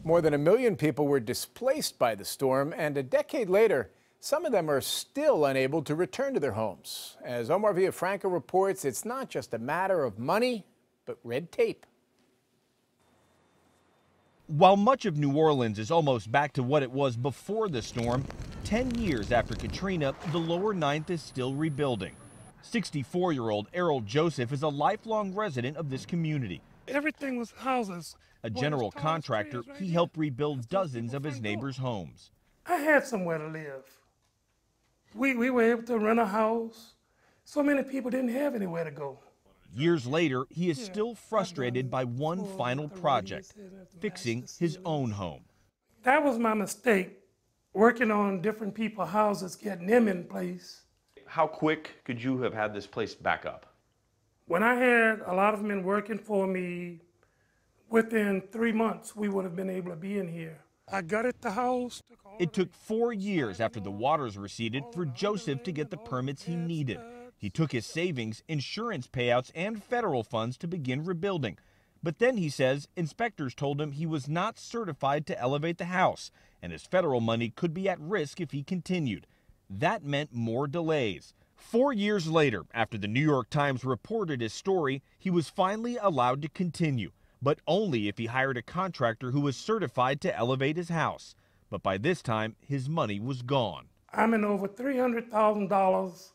More than 1 million people were displaced by the storm, and a decade later, some of them are still unable to return to their homes. As Omar Villafranca reports, it's not just a matter of money, but red tape. While much of New Orleans is almost back to what it was before the storm, 10 years after Katrina, the lower ninth is still rebuilding. 64-year-old Errol Joseph is a lifelong resident of this community. Everything was houses. A general contractor, he helped rebuild dozens of his neighbors' homes. I had somewhere to live. We were able to rent a house. So many people didn't have anywhere to go. Years later, he is still frustrated by one final project, fixing his own home. That was my mistake, working on different people's houses, getting them in place. How quick could you have had this place back up? When I had a lot of men working for me, within 3 months, we would have been able to be in here. I gutted the house. It took 4 years after the waters receded for Joseph to get the permits he needed. He took his savings, insurance payouts, and federal funds to begin rebuilding. But then, he says, inspectors told him he was not certified to elevate the house, and his federal money could be at risk if he continued. That meant more delays. 4 years later, after the New York Times reported his story, he was finally allowed to continue, but only if he hired a contractor who was certified to elevate his house. But by this time, his money was gone. I'm in over $300,000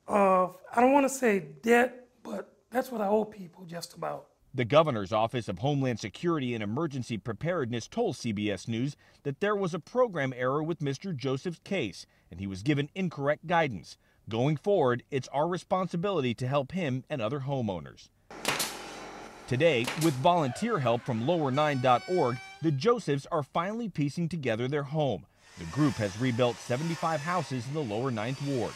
of, I don't want to say debt, but that's what I owe people just about. The governor's Office of Homeland Security and Emergency Preparedness told CBS News that there was a program error with Mr. Joseph's case, and he was given incorrect guidance. Going forward, it's our responsibility to help him and other homeowners. Today, with volunteer help from lower9.org, the Josephs are finally piecing together their home. The group has rebuilt 75 houses in the lower 9th Ward.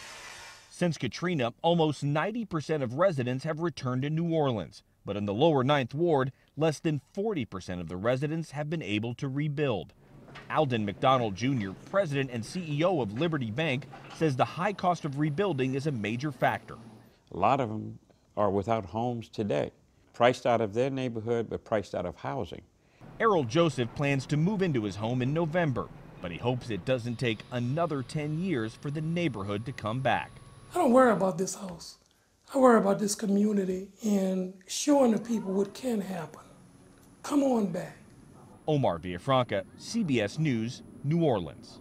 Since Katrina, almost 90% of residents have returned to New Orleans. But in the lower 9th Ward, less than 40% of the residents have been able to rebuild. Alden McDonald Jr., president and CEO of Liberty Bank, says the high cost of rebuilding is a major factor. A lot of them are without homes today, priced out of their neighborhood, but priced out of housing. Errol Joseph plans to move into his home in November, but he hopes it doesn't take another 10 years for the neighborhood to come back. I don't worry about this house. I worry about this community and showing the people what can happen. Come on back. Omar Villafranca, CBS News, New Orleans.